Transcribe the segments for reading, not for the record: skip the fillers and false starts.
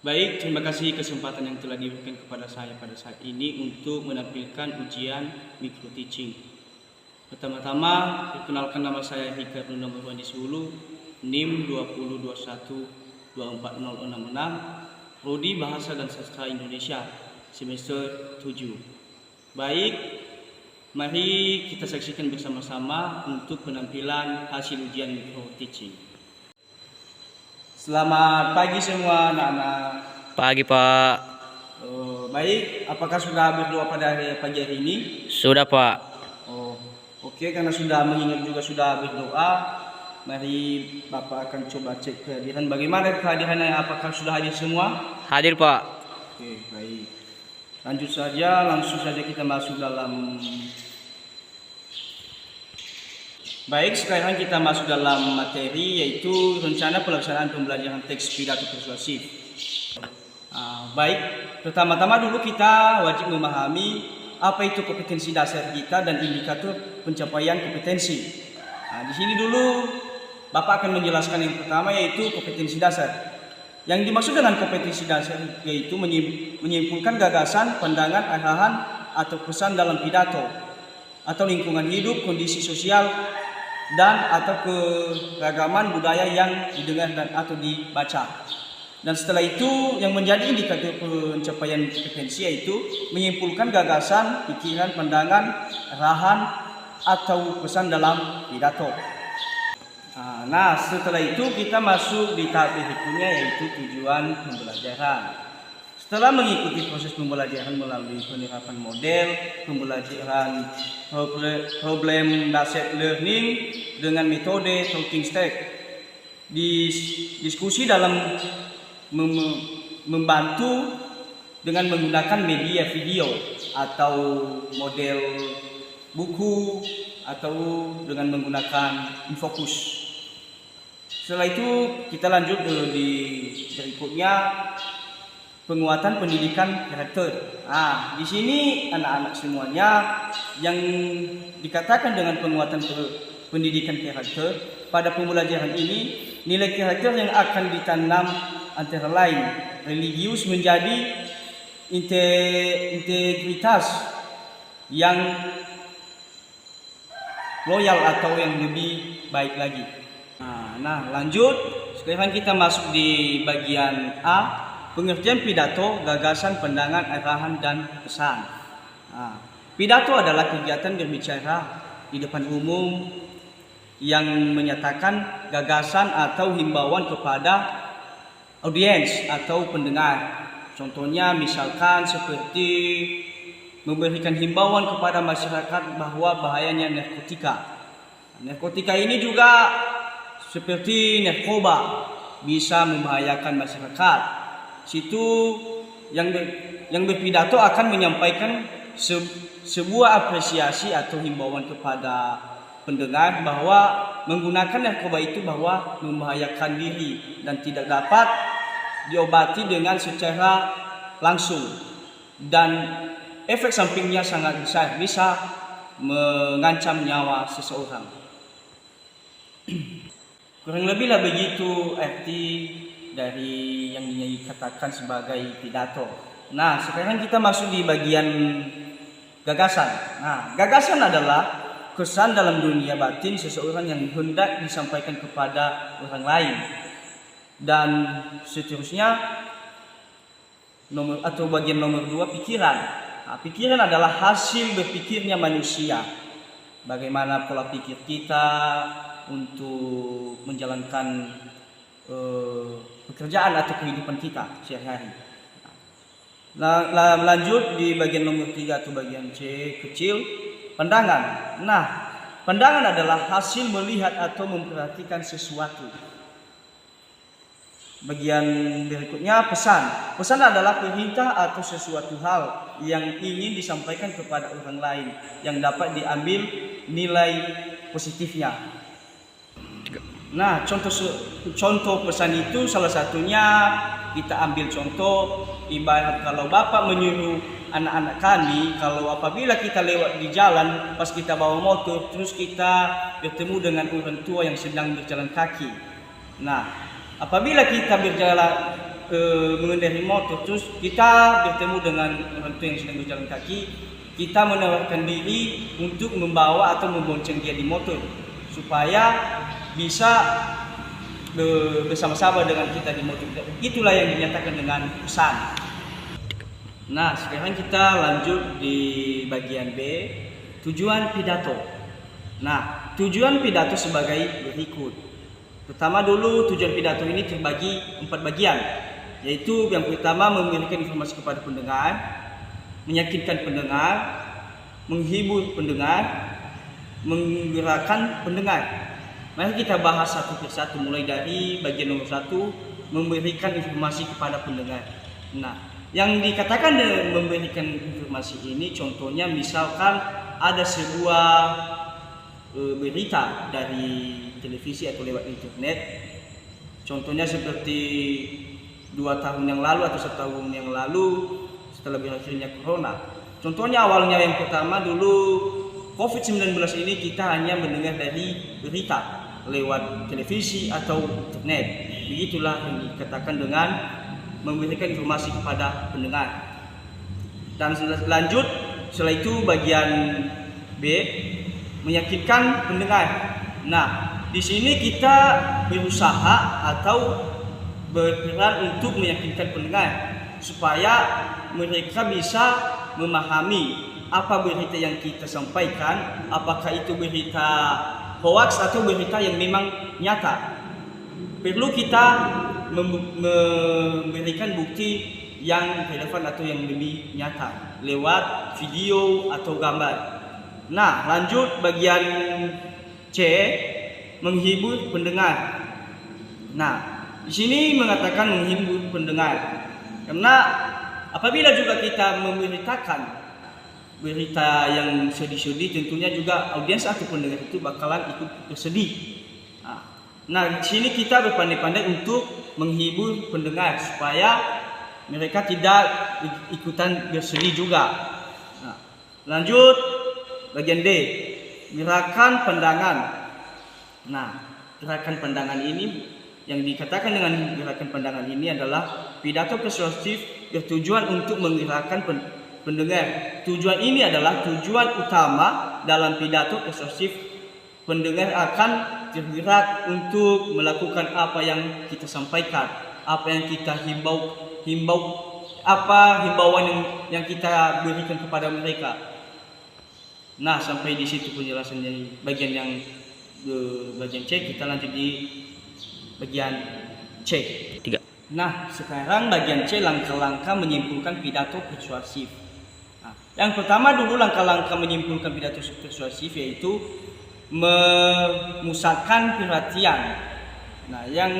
Baik, terima kasih kesempatan yang telah diberikan kepada saya pada saat ini untuk menampilkan ujian micro teaching. Pertama-tama, perkenalkan nama saya Hikar Nuna Murwandi Sulu, NIM 20212424066, Prodi Bahasa dan Sastra Indonesia, semester 7. Baik, mari kita saksikan bersama-sama untuk penampilan hasil ujian micro teaching. Selamat pagi semua anak-anak. Pagi Pak. Baik, apakah sudah berdoa pada pagi hari ini? Sudah Pak. Oke, karena sudah mengingat juga sudah berdoa, mari Bapak akan coba cek kehadiran. Bagaimana kehadirannya? Apakah sudah hadir semua? Hadir Pak. Oke, baik. Langsung saja kita masuk dalam. Baik, sekarang kita masuk dalam materi, yaitu rencana pelaksanaan pembelajaran teks pidato persuasif. Baik, pertama-tama dulu kita wajib memahami apa itu kompetensi dasar kita dan indikator pencapaian kompetensi. Di sini dulu Bapak akan menjelaskan yang pertama, yaitu kompetensi dasar. Yang dimaksud dengan kompetensi dasar yaitu menyimpulkan gagasan, pandangan, arahan atau pesan dalam pidato atau lingkungan hidup, kondisi sosial, dan atau keragaman budaya yang didengar dan atau dibaca. Dan setelah itu yang menjadi indikator pencapaian kompetensi yaitu menyimpulkan gagasan, pikiran, pandangan, arahan atau pesan dalam pidato. Nah, setelah itu kita masuk di tahap berikutnya, yaitu tujuan pembelajaran. Setelah mengikuti proses pembelajaran melalui penerapan model pembelajaran problem based learning dengan metode talking stack, diskusi dalam membantu dengan menggunakan media video atau model buku atau dengan menggunakan infocus. Setelah itu kita lanjut di berikutnya, penguatan pendidikan karakter. Di sini anak-anak semuanya yang dikatakan dengan penguatan pendidikan karakter pada pembelajaran ini, nilai karakter yang akan ditanam antara lain religius menjadi integritas yang loyal atau yang lebih baik lagi. Nah, lanjut. Sekarang kita masuk di bagian A, pengertian pidato, gagasan, pandangan, arahan, dan pesan. Pidato adalah kegiatan berbicara di depan umum yang menyatakan gagasan atau himbauan kepada audiens atau pendengar. Contohnya misalkan seperti memberikan himbauan kepada masyarakat bahwa bahayanya narkotika. Narkotika ini juga seperti narkoba bisa membahayakan masyarakat. Situ yang berpidato akan menyampaikan sebuah apresiasi atau himbauan kepada pendengar bahwa menggunakan narkoba itu bahwa membahayakan diri dan tidak dapat diobati dengan secara langsung, dan efek sampingnya sangat besar, bisa mengancam nyawa seseorang. Kurang lebihlah begitu arti dari yang dikatakan sebagai pidato. Nah, sekarang kita masuk di bagian gagasan. Gagasan adalah kesan dalam dunia batin seseorang yang hendak disampaikan kepada orang lain. Dan seterusnya, bagian nomor 2, pikiran. Pikiran adalah hasil berpikirnya manusia. Bagaimana pola pikir kita untuk menjalankan pekerjaan atau kehidupan kita sehari-hari. Lanjut di bagian nomor 3 atau bagian C kecil, pandangan. Pandangan adalah hasil melihat atau memperhatikan sesuatu. Bagian berikutnya, pesan. Pesan adalah perintah atau sesuatu hal yang ingin disampaikan kepada orang lain yang dapat diambil nilai positifnya. Contoh pesan itu salah satunya kita ambil contoh, ibarat kalau Bapak menyuruh anak-anak kami, kalau apabila kita lewat di jalan, pas kita bawa motor, terus kita bertemu dengan orang tua yang sedang berjalan kaki. Apabila kita berjalan mengendarai motor, terus kita bertemu dengan orang tua yang sedang berjalan kaki, kita menawarkan diri untuk membawa atau membonceng dia di motor supaya bisa bersama-sama dengan kita di motor. Itulah yang dinyatakan dengan pesan. Nah, sekarang kita lanjut di bagian B, tujuan pidato. Nah, tujuan pidato sebagai berikut. Pertama dulu, tujuan pidato ini terbagi 4 bagian, yaitu yang pertama memberikan informasi kepada pendengar, meyakinkan pendengar, menghibur pendengar, menggerakkan pendengar. Mari kita bahas satu persatu, mulai dari bagian nomor 1, memberikan informasi kepada pendengar. Nah, yang dikatakan dengan memberikan informasi ini, contohnya misalkan ada sebuah berita dari televisi atau lewat internet, contohnya seperti 2 tahun yang lalu atau 1 tahun yang lalu setelah berakhirnya corona. Contohnya awalnya yang pertama dulu COVID-19 ini kita hanya mendengar dari berita lewat televisi atau internet. Begitulah yang dikatakan dengan memberikan informasi kepada pendengar. Dan lanjut setelah itu bagian B, meyakinkan pendengar. Nah, di sini kita berusaha atau berperan untuk meyakinkan pendengar supaya mereka bisa memahami apa berita yang kita sampaikan, apakah itu berita hoax atau berita yang memang nyata. Perlu kita memberikan bukti yang relevan atau yang lebih nyata lewat video atau gambar. Nah, lanjut bagian C, menghibur pendengar. Nah, di sini mengatakan menghibur pendengar karena apabila juga kita memberitakan berita yang sedih-sedih, tentunya juga audiens atau pendengar itu bakalan ikut bersedih. Nah, di sini kita berpandai-pandai untuk menghibur pendengar supaya mereka tidak ikutan bersedih juga. Nah, lanjut bagian D, gerakan pandangan. Nah, gerakan pandangan ini yang dikatakan dengan gerakan pandangan ini adalah pidato persuasif bertujuan untuk menggerakkan pendengar. Tujuan ini adalah tujuan utama dalam pidato persuasif. Pendengar akan tergerak untuk melakukan apa yang kita sampaikan, apa yang kita himbau, apa himbauan yang kita berikan kepada mereka. Nah, sampai di situ penjelasannya bagian yang bagian C. Kita lanjut di bagian C. 3. Nah, sekarang bagian C, langkah-langkah menyimpulkan pidato persuasif. Nah, yang pertama dulu langkah-langkah menyimpulkan pidato persuasif yaitu memusatkan perhatian. Nah, yang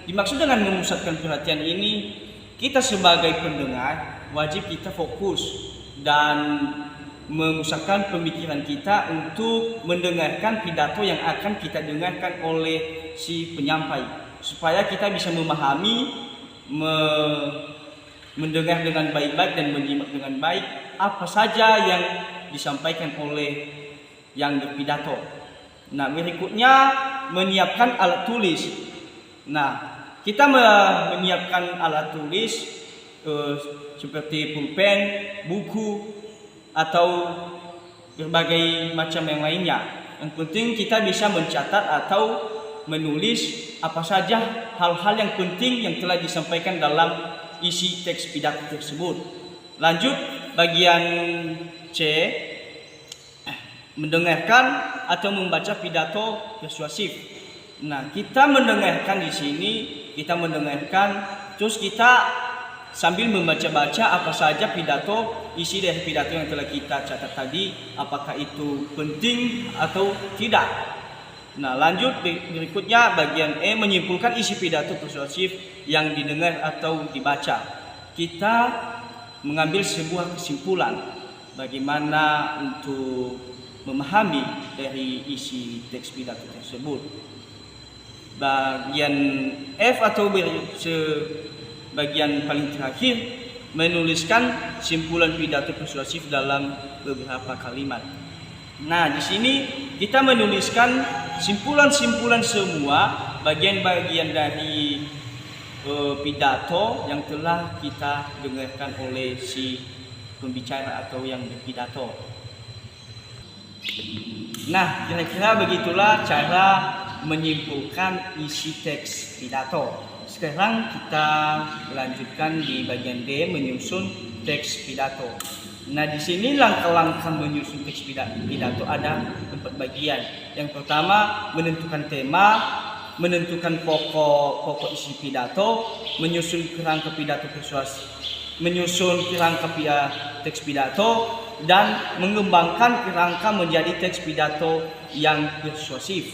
dimaksud dengan memusatkan perhatian ini, kita sebagai pendengar wajib kita fokus dan memusatkan pemikiran kita untuk mendengarkan pidato yang akan kita dengarkan oleh si penyampai, supaya kita bisa memahami, mendengar dengan baik-baik dan menyimak dengan baik apa saja yang disampaikan oleh yang berpidato. Nah, berikutnya menyiapkan alat tulis. Nah, kita menyiapkan alat tulis seperti pulpen, buku, atau berbagai macam yang lainnya. Yang penting kita bisa mencatat atau menulis apa saja hal-hal yang penting yang telah disampaikan dalam isi teks pidato tersebut. Lanjut bagian C, mendengarkan atau membaca pidato persuasif. Nah, kita mendengarkan di sini, kita mendengarkan terus kita sambil membaca-baca apa saja pidato, isi dari pidato yang telah kita catat tadi, apakah itu penting atau tidak. Nah, lanjut berikutnya bagian E, menyimpulkan isi pidato persuasif yang didengar atau dibaca. Kita mengambil sebuah kesimpulan bagaimana untuk memahami dari isi teks pidato tersebut. Bagian F atau bagian paling terakhir, menuliskan simpulan pidato persuasif dalam beberapa kalimat. Nah, di sini kita menuliskan simpulan-simpulan semua bagian-bagian dari pidato yang telah kita dengarkan oleh si pembicara atau yang berpidato. Nah, kira-kira begitulah cara menyimpulkan isi teks pidato. Sekarang kita lanjutkan di bagian D, menyusun teks pidato. Nah, di sini langkah-langkah menyusun teks pidato ada 4 bagian. Yang pertama, menentukan tema, menentukan pokok isi pidato, menyusun kerangka pidato persuasif, menyusun kerangka teks pidato, dan mengembangkan kerangka menjadi teks pidato yang persuasif.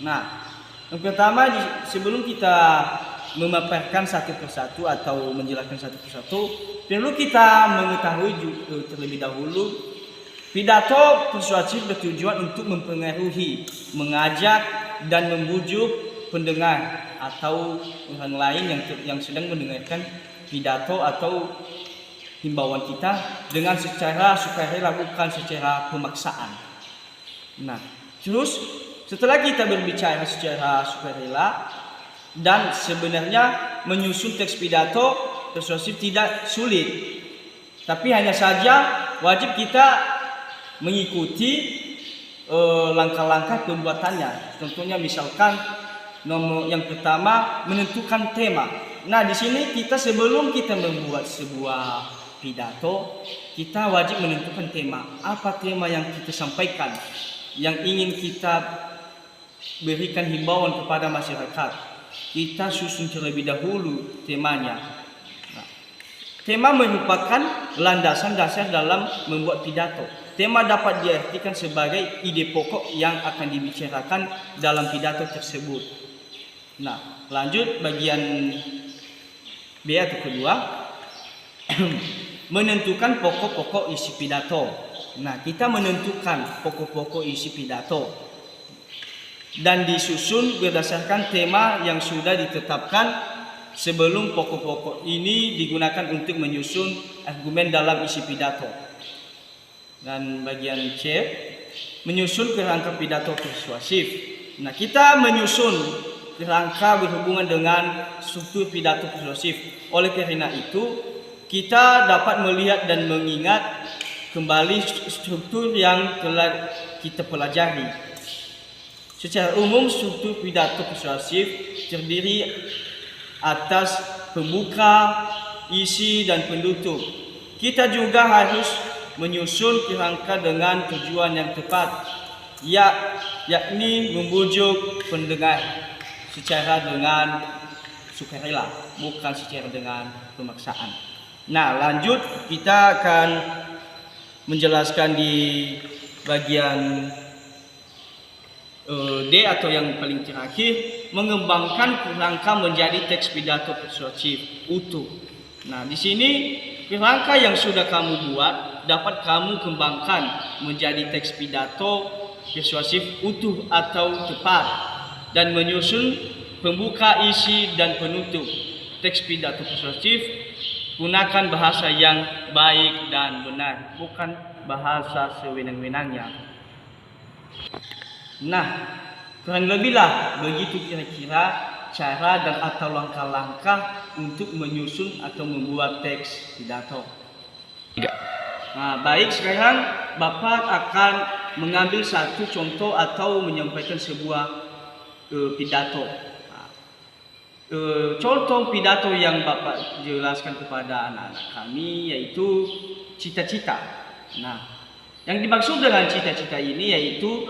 Nah, yang pertama, sebelum kita memaparkan satu persatu atau menjelaskan satu persatu, perlu kita mengetahui terlebih dahulu pidato persuasif bertujuan untuk mempengaruhi, mengajak, dan membujuk pendengar atau orang lain yang sedang mendengarkan pidato atau himbauan kita dengan secara sukarela, bukan secara pemaksaan. Nah, terus setelah kita berbicara secara sukarela, dan sebenarnya menyusun teks pidato persuasif tidak sulit, tapi hanya saja wajib kita mengikuti langkah-langkah pembuatannya. Contohnya misalkan nomor yang pertama, menentukan tema. Nah, di sini kita sebelum kita membuat sebuah pidato, kita wajib menentukan tema. Apa tema yang kita sampaikan, yang ingin kita berikan himbauan kepada masyarakat. Kita susun terlebih dahulu temanya. Nah, tema merupakan landasan dasar dalam membuat pidato. Tema dapat diartikan sebagai ide pokok yang akan dibicarakan dalam pidato tersebut. Nah, lanjut bagian B atau kedua, menentukan pokok-pokok isi pidato. Nah, kita menentukan pokok-pokok isi pidato dan disusun berdasarkan tema yang sudah ditetapkan sebelum pokok-pokok ini digunakan untuk menyusun argumen dalam isi pidato. Dan bagian C, menyusun kerangka pidato persuasif. Nah, kita menyusun kerangka berhubungan dengan struktur pidato persuasif. Oleh karena itu, kita dapat melihat dan mengingat kembali struktur yang telah kita pelajari. Secara umum, struktur pidato persuasif terdiri atas pembuka, isi, dan penutup. Kita juga harus menyusun kerangka dengan tujuan yang tepat, yakni membujuk pendengar secara dengan sukarela, bukan secara dengan pemaksaan. Nah, lanjut kita akan menjelaskan di bagian D atau yang paling terakhir, mengembangkan kerangka menjadi teks pidato persuasif utuh. Nah, di sini kerangka yang sudah kamu buat dapat kamu kembangkan menjadi teks pidato persuasif utuh atau tepat dan menyusun pembuka, isi, dan penutup. Teks pidato persuasif gunakan bahasa yang baik dan benar, bukan bahasa sewenang-wenangnya. Nah, kurang lebihlah begitu kira-kira cara dan atau langkah-langkah untuk menyusun atau membuat teks pidato. Nah, baik, sekarang Bapak akan mengambil satu contoh atau menyampaikan sebuah pidato. Contoh pidato yang Bapak jelaskan kepada anak-anak kami yaitu cita-cita. Nah, yang dimaksud dengan cita-cita ini yaitu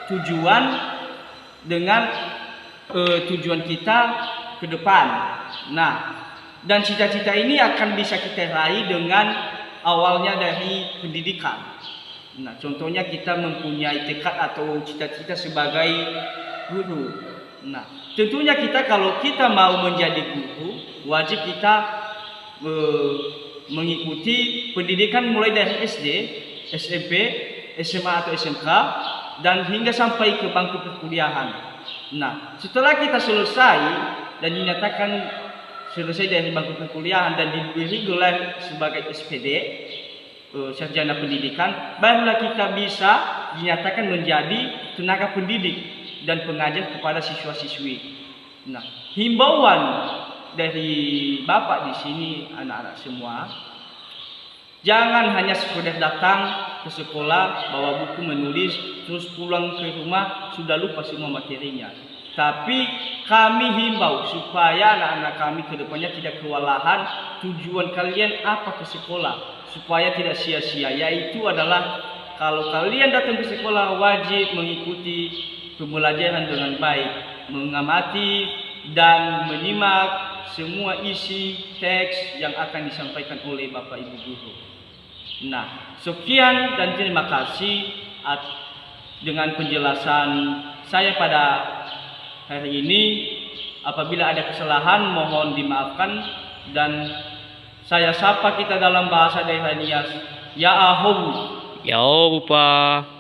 tujuan kita ke depan. Nah, dan cita-cita ini akan bisa kita raih dengan awalnya dari pendidikan. Nah, contohnya kita mempunyai tekad atau cita-cita sebagai guru. Nah, tentunya kalau kita mau menjadi guru, wajib kita mengikuti pendidikan mulai dari SD, SMP, SMA atau SMK, dan hingga sampai ke bangku perkuliahan. Nah, setelah kita selesai dan dinyatakan selesai dari bangku perkuliahan dan diberi gelar sebagai SPD, sarjana pendidikan, barulah kita bisa dinyatakan menjadi tenaga pendidik dan pengajar kepada siswa-siswi. Nah, himbauan dari Bapak di sini, anak-anak semua, jangan hanya sekedar datang ke sekolah, bawa buku menulis, terus pulang ke rumah sudah lupa semua materinya. Tapi kami himbau supaya anak-anak kami ke depannya tidak kewalahan. Tujuan kalian apa ke sekolah? Supaya tidak sia-sia, yaitu adalah kalau kalian datang ke sekolah wajib mengikuti pembelajaran dengan baik, mengamati dan menyimak semua isi teks yang akan disampaikan oleh Bapak Ibu guru. Nah, sekian dan terima kasih dengan penjelasan saya pada hari ini. Apabila ada kesalahan mohon dimaafkan, dan saya sapa kita dalam bahasa daerah Nias, ya ahum. Yo, Bapak.